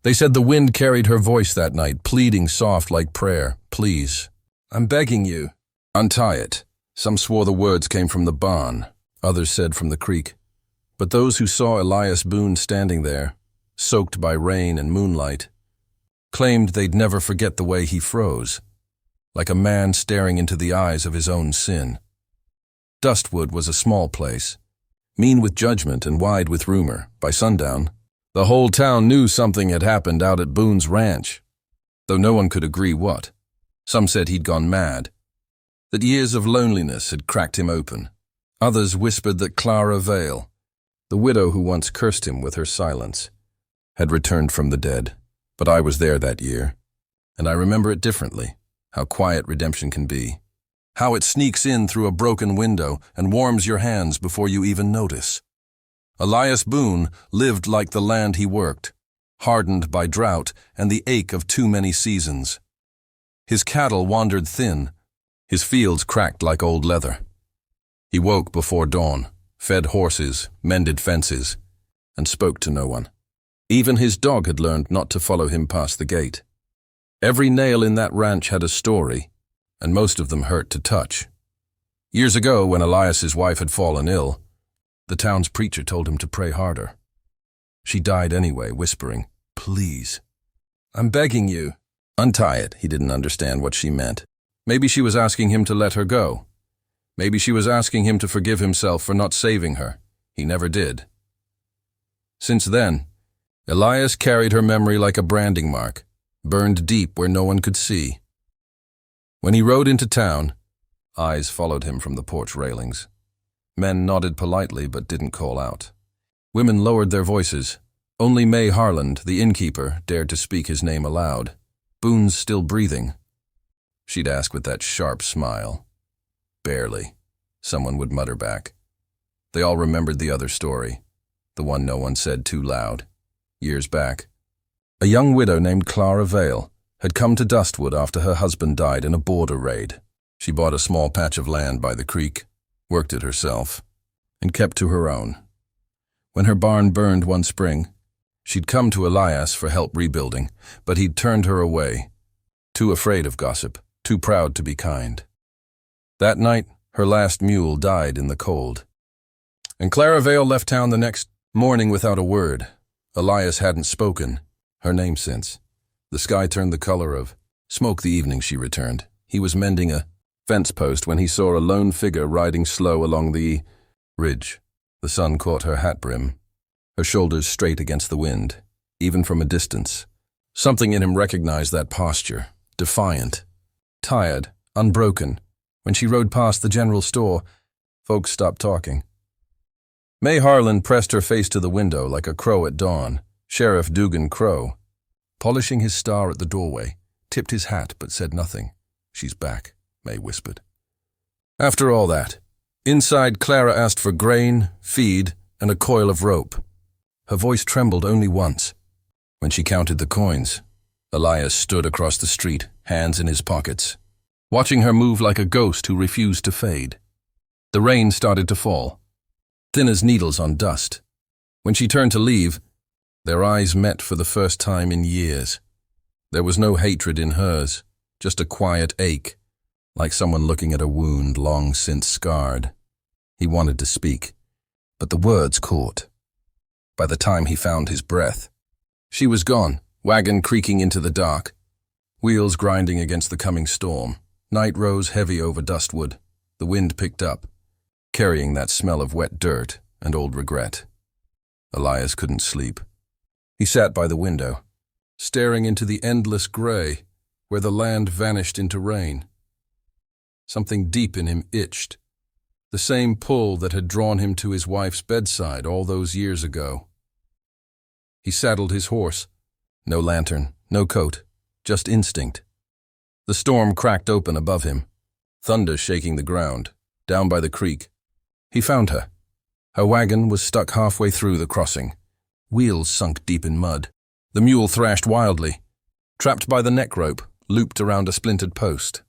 They said the wind carried her voice that night, pleading soft like prayer. Please, I'm begging you. Untie it. Some swore the words came from the barn, others said from the creek. But those who saw Elias Boone standing there, soaked by rain and moonlight, claimed they'd never forget the way he froze, like a man staring into the eyes of his own sin. Dustwood was a small place, mean with judgment and wide with rumor. By sundown, the whole town knew something had happened out at Boone's ranch, though no one could agree what. Some said he'd gone mad, that years of loneliness had cracked him open. Others whispered that Clara Vale, the widow who once cursed him with her silence, had returned from the dead. But I was there that year, and I remember it differently, how quiet redemption can be, how it sneaks in through a broken window and warms your hands before you even notice. Elias Boone lived like the land he worked, hardened by drought and the ache of too many seasons. His cattle wandered thin, his fields cracked like old leather. He woke before dawn, fed horses, mended fences, and spoke to no one. Even his dog had learned not to follow him past the gate. Every nail in that ranch had a story, and most of them hurt to touch. Years ago, when Elias's wife had fallen ill, the town's preacher told him to pray harder. She died anyway, whispering, "Please, I'm begging you." Untie it. He didn't understand what she meant. Maybe she was asking him to let her go. Maybe she was asking him to forgive himself for not saving her. He never did. Since then, Elias carried her memory like a branding mark, burned deep where no one could see. When he rode into town, eyes followed him from the porch railings. Men nodded politely but didn't call out. Women lowered their voices. Only May Harland, the innkeeper, dared to speak his name aloud. "Boone's still breathing?" She'd ask with that sharp smile. "Barely," someone would mutter back. They all remembered the other story, the one no one said too loud. Years back, a young widow named Clara Vale had come to Dustwood after her husband died in a border raid. She bought a small patch of land by the creek, worked it herself, and kept to her own. When her barn burned one spring, she'd come to Elias for help rebuilding, but he'd turned her away, too afraid of gossip, too proud to be kind. That night, her last mule died in the cold. And Clara Vale left town the next morning without a word. Elias hadn't spoken her name since. The sky turned the color of smoke the evening she returned. He was mending a fence post when he saw a lone figure riding slow along the ridge. The sun caught her hat brim, her shoulders straight against the wind, even from a distance. Something in him recognized that posture, defiant, tired, unbroken. When she rode past the general store, folks stopped talking. May Harlan pressed her face to the window like a crow at dawn, Sheriff Dugan Crow. Polishing his star at the doorway, tipped his hat but said nothing. "She's back," May whispered. After all that, inside Clara asked for grain, feed, and a coil of rope. Her voice trembled only once. When she counted the coins, Elias stood across the street, hands in his pockets, watching her move like a ghost who refused to fade. The rain started to fall, thin as needles on dust. When she turned to leave, their eyes met for the first time in years. There was no hatred in hers, just a quiet ache, like someone looking at a wound long since scarred. He wanted to speak, but the words caught. By the time he found his breath, she was gone, wagon creaking into the dark, wheels grinding against the coming storm. Night rose heavy over Dustwood. The wind picked up, carrying that smell of wet dirt and old regret. Elias couldn't sleep. He sat by the window, staring into the endless gray where the land vanished into rain. Something deep in him itched, the same pull that had drawn him to his wife's bedside all those years ago. He saddled his horse. No lantern, no coat, just instinct. The storm cracked open above him, thunder shaking the ground. Down by the creek, he found her. Her wagon was stuck halfway through the crossing, wheels sunk deep in mud. The mule thrashed wildly, trapped by the neck rope, looped around a splintered post.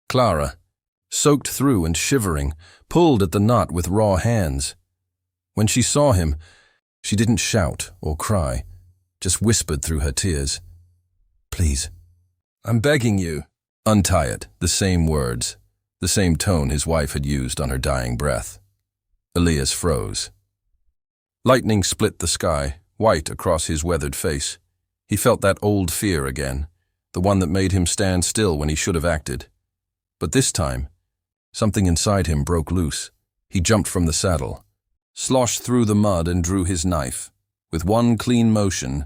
Clara, soaked through and shivering, pulled at the knot with raw hands. When she saw him, she didn't shout or cry. just whispered through her tears. "Please, I'm begging you." "Untie it," the same words, the same tone his wife had used on her dying breath. Elias froze. Lightning split the sky, white across his weathered face. He felt that old fear again, the one that made him stand still when he should have acted. But this time, something inside him broke loose. He jumped from the saddle, sloshed through the mud and drew his knife. With one clean motion,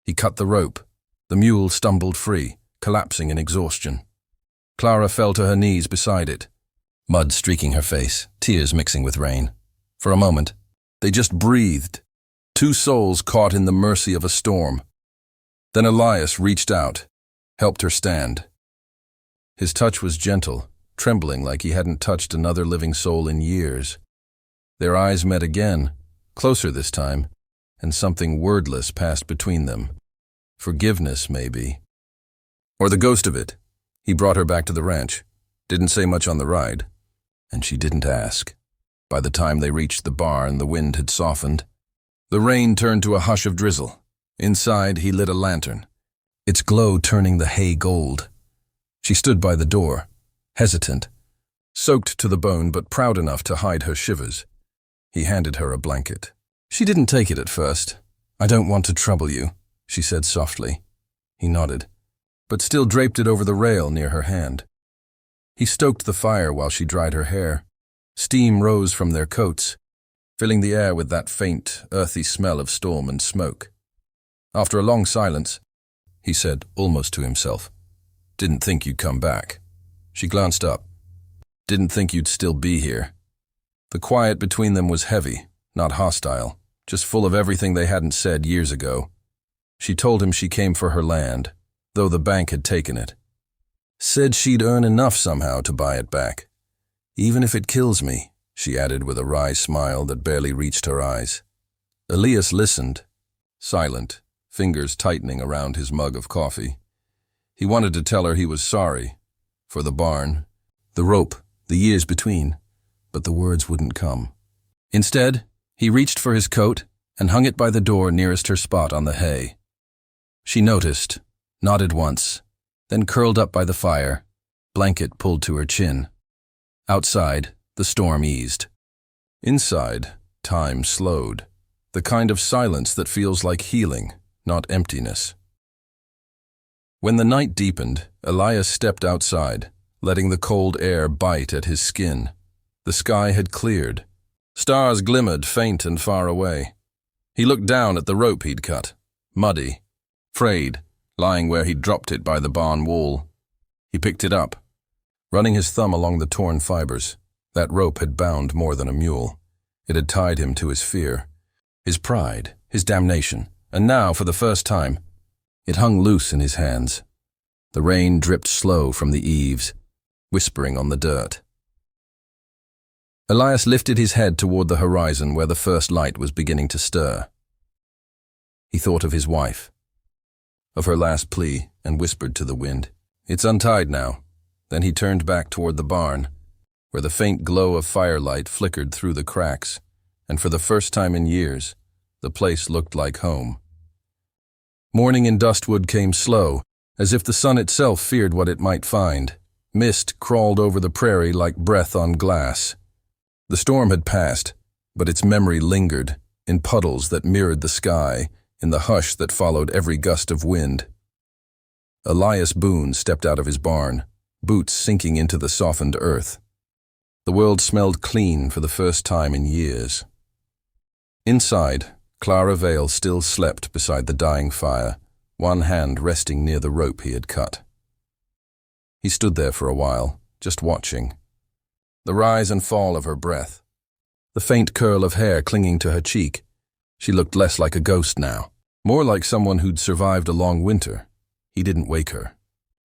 he cut the rope. The mule stumbled free, collapsing in exhaustion. Clara fell to her knees beside it, mud streaking her face, tears mixing with rain. For a moment, they just breathed, two souls caught in the mercy of a storm. Then Elias reached out, helped her stand. His touch was gentle, trembling like he hadn't touched another living soul in years. Their eyes met again, closer this time, and something wordless passed between them. Forgiveness, maybe. Or the ghost of it. He brought her back to the ranch, didn't say much on the ride, and she didn't ask. By the time they reached the barn, the wind had softened. The rain turned to a hush of drizzle. Inside, he lit a lantern, its glow turning the hay gold. She stood by the door, hesitant, soaked to the bone but proud enough to hide her shivers. He handed her a blanket. She didn't take it at first. "I don't want to trouble you," she said softly. He nodded, but still draped it over the rail near her hand. He stoked the fire while she dried her hair. Steam rose from their coats, filling the air with that faint, earthy smell of storm and smoke. After a long silence, he said, almost to himself, "Didn't think you'd come back." She glanced up. "Didn't think you'd still be here." The quiet between them was heavy, not hostile, just full of everything they hadn't said years ago. She told him she came for her land, though the bank had taken it. Said she'd earn enough somehow to buy it back. "Even if it kills me," she added with a wry smile that barely reached her eyes. Elias listened, silent, fingers tightening around his mug of coffee. He wanted to tell her he was sorry, for the barn, the rope, the years between, but the words wouldn't come. Instead, he reached for his coat and hung it by the door nearest her spot on the hay. She noticed, nodded once, then curled up by the fire, blanket pulled to her chin. Outside, the storm eased. Inside, time slowed, the kind of silence that feels like healing, not emptiness. When the night deepened, Elias stepped outside, letting the cold air bite at his skin. The sky had cleared. Stars glimmered faint and far away. He looked down at the rope he'd cut, muddy, frayed, lying where he'd dropped it by the barn wall. He picked it up, running his thumb along the torn fibers. That rope had bound more than a mule. It had tied him to his fear, his pride, his damnation, and now, for the first time, it hung loose in his hands. The rain dripped slow from the eaves, whispering on the dirt. Elias lifted his head toward the horizon where the first light was beginning to stir. He thought of his wife, of her last plea, and whispered to the wind, "It's untied now." Then he turned back toward the barn, where the faint glow of firelight flickered through the cracks, and for the first time in years, the place looked like home. Morning in Dustwood came slow, as if the sun itself feared what it might find. Mist crawled over the prairie like breath on glass. The storm had passed, but its memory lingered, in puddles that mirrored the sky, in the hush that followed every gust of wind. Elias Boone stepped out of his barn, boots sinking into the softened earth. The world smelled clean for the first time in years. Inside, Clara Vale still slept beside the dying fire, one hand resting near the rope he had cut. He stood there for a while, just watching. The rise and fall of her breath, the faint curl of hair clinging to her cheek. She looked less like a ghost now, more like someone who'd survived a long winter. He didn't wake her.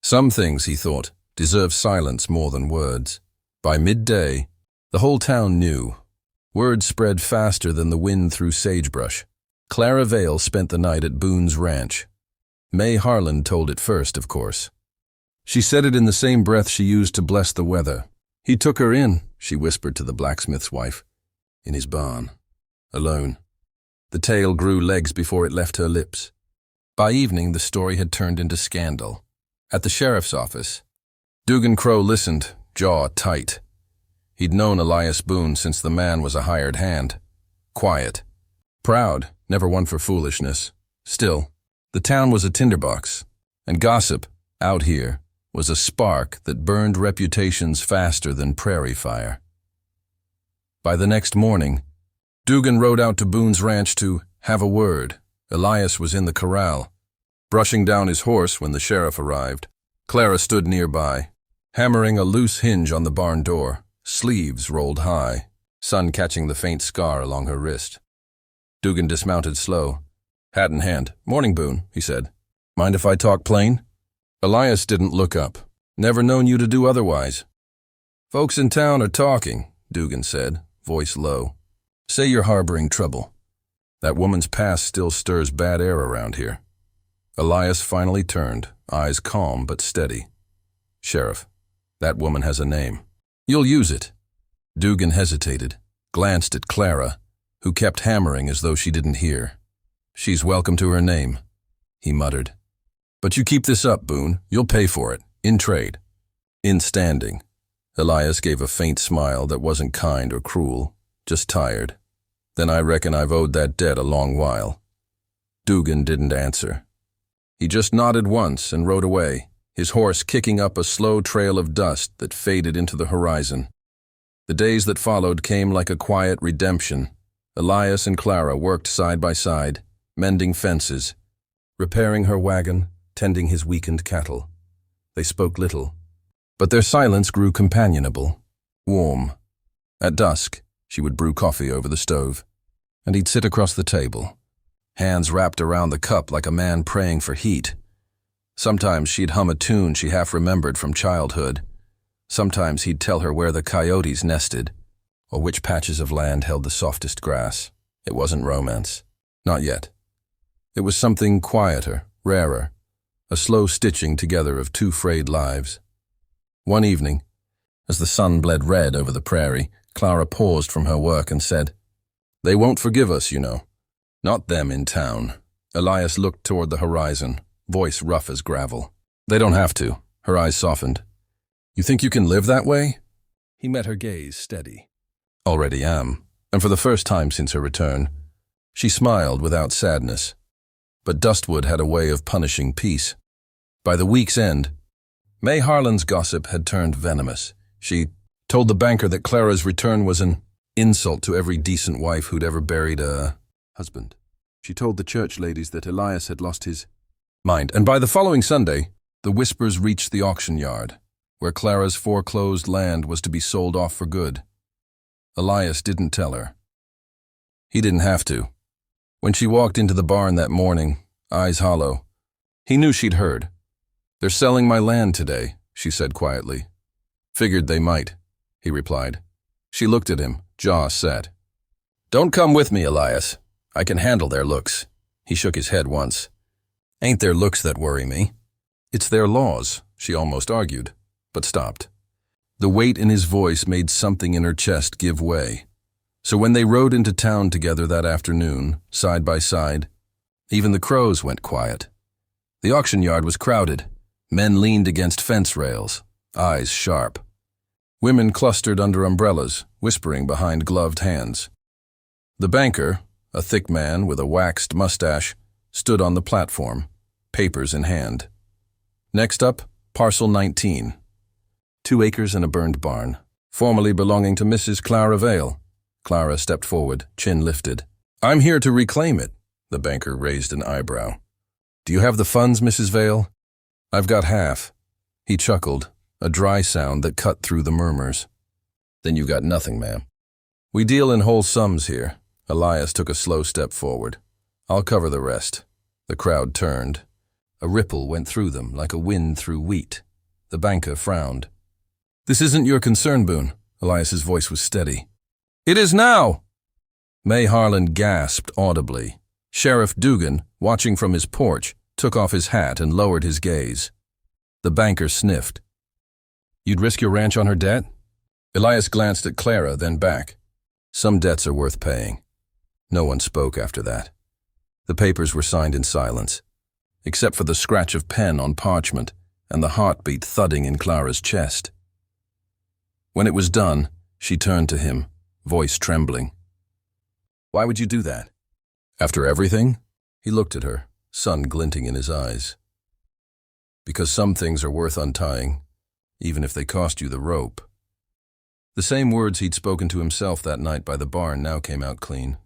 Some things, he thought, deserve silence more than words. By midday, the whole town knew. Word spread faster than the wind through sagebrush. Clara Vale spent the night at Boone's ranch. May Harlan told it first, of course. She said it in the same breath she used to bless the weather. "He took her in," she whispered to the blacksmith's wife, "in his barn, alone." The tale grew legs before it left her lips. By evening, the story had turned into scandal. At the sheriff's office, Dugan Crow listened, jaw tight. He'd known Elias Boone since the man was a hired hand. Quiet. Proud, never one for foolishness. Still, the town was a tinderbox, and gossip, out here, was a spark that burned reputations faster than prairie fire. By the next morning, Dugan rode out to Boone's ranch to have a word. Elias was in the corral, brushing down his horse when the sheriff arrived. Clara stood nearby, hammering a loose hinge on the barn door, sleeves rolled high, sun catching the faint scar along her wrist. Dugan dismounted slow, hat in hand. "Morning, Boone," he said. "Mind if I talk plain?" Elias didn't look up. "Never known you to do otherwise." "Folks in town are talking," Dugan said, voice low. "Say you're harboring trouble. That woman's past still stirs bad air around here." Elias finally turned, eyes calm but steady. "Sheriff, that woman has a name. You'll use it." Dugan hesitated, glanced at Clara, who kept hammering as though she didn't hear. "She's welcome to her name," he muttered. "But you keep this up, Boone. You'll pay for it, in trade." "In standing." Elias gave a faint smile that wasn't kind or cruel, just tired. "Then I reckon I've owed that debt a long while." Dugan didn't answer. He just nodded once and rode away, his horse kicking up a slow trail of dust that faded into the horizon. The days that followed came like a quiet redemption. Elias and Clara worked side by side, mending fences, repairing her wagon, tending his weakened cattle. They spoke little, but their silence grew companionable, warm. At dusk, she would brew coffee over the stove, and he'd sit across the table, hands wrapped around the cup like a man praying for heat. Sometimes she'd hum a tune she half remembered from childhood. Sometimes he'd tell her where the coyotes nested, or which patches of land held the softest grass. It wasn't romance. Not yet. It was something quieter, rarer, a slow stitching together of two frayed lives. One evening, as the sun bled red over the prairie, Clara paused from her work and said, "They won't forgive us, you know. Not them in town." Elias looked toward the horizon, voice rough as gravel. "They don't have to." Her eyes softened. "You think you can live that way?" He met her gaze steady. "Already am." And for the first time since her return, she smiled without sadness. But Dustwood had a way of punishing peace. By the week's end, May Harlan's gossip had turned venomous. She told the banker that Clara's return was an insult to every decent wife who'd ever buried a husband. She told the church ladies that Elias had lost his mind. And by the following Sunday, the whispers reached the auction yard, where Clara's foreclosed land was to be sold off for good. Elias didn't tell her. He didn't have to. When she walked into the barn that morning, eyes hollow, he knew she'd heard. "They're selling my land today," she said quietly. "Figured they might," he replied. She looked at him, jaw set. "Don't come with me, Elias. I can handle their looks." He shook his head once. "Ain't their looks that worry me. It's their laws," she almost argued, but stopped. The weight in his voice made something in her chest give way. So when they rode into town together that afternoon, side by side, even the crows went quiet. The auction yard was crowded. Men leaned against fence rails, eyes sharp. Women clustered under umbrellas, whispering behind gloved hands. The banker, a thick man with a waxed mustache, stood on the platform, papers in hand. Next up, Parcel 19. 2 acres and a burned barn, formerly belonging to Mrs. Clara Vale. Clara stepped forward, chin lifted. "I'm here to reclaim it." The banker raised an eyebrow. "Do you have the funds, Mrs. Vale?" "I've got half." He chuckled, a dry sound that cut through the murmurs. "Then you got nothing, ma'am." "We deal in whole sums here." Elias took a slow step forward. "I'll cover the rest." The crowd turned. A ripple went through them like a wind through wheat. The banker frowned. "This isn't your concern, Boone." Elias's voice was steady. "It is now!" May Harlan gasped audibly. Sheriff Dugan, watching from his porch, took off his hat and lowered his gaze. The banker sniffed. "You'd risk your ranch on her debt?" Elias glanced at Clara, then back. "Some debts are worth paying." No one spoke after that. The papers were signed in silence. except for the scratch of pen on parchment and the heartbeat thudding in Clara's chest. When it was done, she turned to him, voice trembling. "Why would you do that?" "After everything?" He looked at her, sun glinting in his eyes. "Because some things are worth untying, even if they cost you the rope." The same words he'd spoken to himself that night by the barn now came out clean,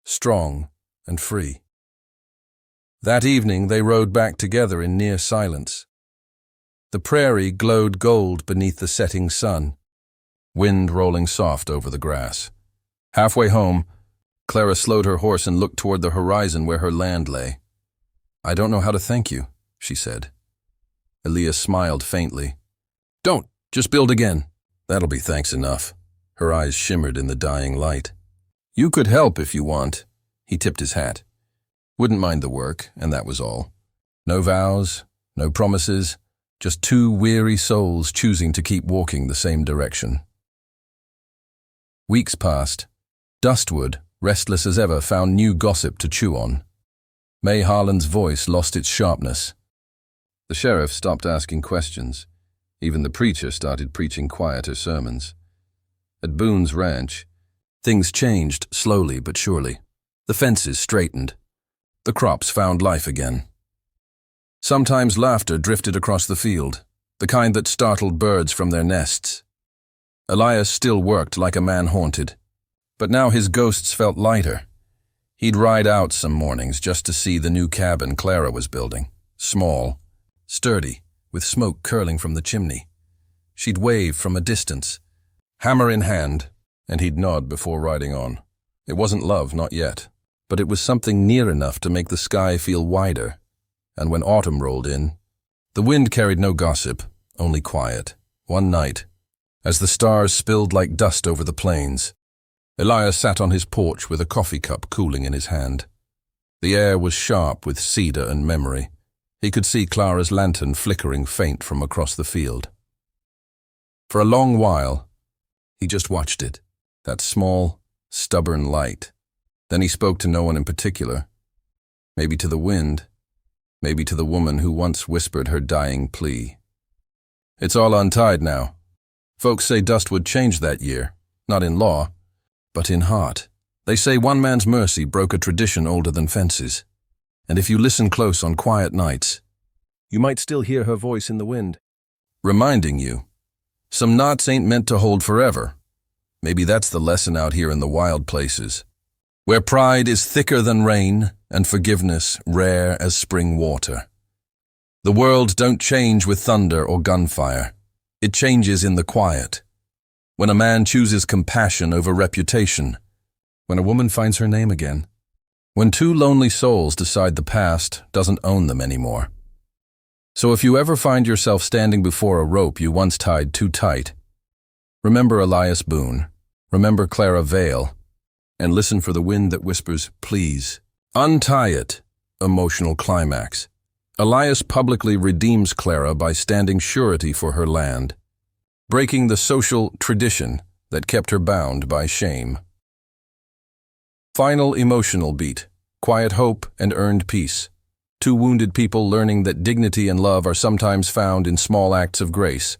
strong and free. That evening they rode back together in near silence. The prairie glowed gold beneath the setting sun, wind rolling soft over the grass. Halfway home, Clara slowed her horse and looked toward the horizon where her land lay. "I don't know how to thank you," she said. Elias smiled faintly. "Don't, just build again. That'll be thanks enough." Her eyes shimmered in the dying light. "You could help if you want." He tipped his hat. Wouldn't mind the work, and that was all. No vows, no promises, just two weary souls choosing to keep walking the same direction. Weeks passed. Dustwood, restless as ever, found new gossip to chew on. May Harlan's voice lost its sharpness. The sheriff stopped asking questions. Even the preacher started preaching quieter sermons. At Boone's ranch, things changed slowly but surely. The fences straightened. The crops found life again. Sometimes laughter drifted across the field, the kind that startled birds from their nests. Elias still worked like a man haunted, but now his ghosts felt lighter. He'd ride out some mornings just to see the new cabin Clara was building, small, sturdy, with smoke curling from the chimney. She'd wave from a distance, hammer in hand, and he'd nod before riding on. It wasn't love, not yet, but it was something near enough to make the sky feel wider. And when autumn rolled in, the wind carried no gossip, only quiet. One night, as the stars spilled like dust over the plains, Elias sat on his porch with a coffee cup cooling in his hand. The air was sharp with cedar and memory. He could see Clara's lantern flickering faint from across the field. For a long while, he just watched it, that small, stubborn light. Then he spoke to no one in particular. Maybe to the wind, maybe to the woman who once whispered her dying plea. "It's all untied now. Folks say Dustwood changed that year, not in law, but in heart. They say one man's mercy broke a tradition older than fences. And if you listen close on quiet nights, you might still hear her voice in the wind, reminding you, some knots ain't meant to hold forever. Maybe that's the lesson out here in the wild places, where pride is thicker than rain and forgiveness rare as spring water. The world don't change with thunder or gunfire. It changes in the quiet. When a man chooses compassion over reputation, when a woman finds her name again, when two lonely souls decide the past doesn't own them anymore. So if you ever find yourself standing before a rope you once tied too tight, remember Elias Boone, remember Clara Vale, and listen for the wind that whispers, "Please." Untie it. Emotional climax. Elias publicly redeems Clara by standing surety for her land, breaking the social tradition that kept her bound by shame. Final emotional beat. Quiet hope and earned peace. Two wounded people learning that dignity and love are sometimes found in small acts of grace.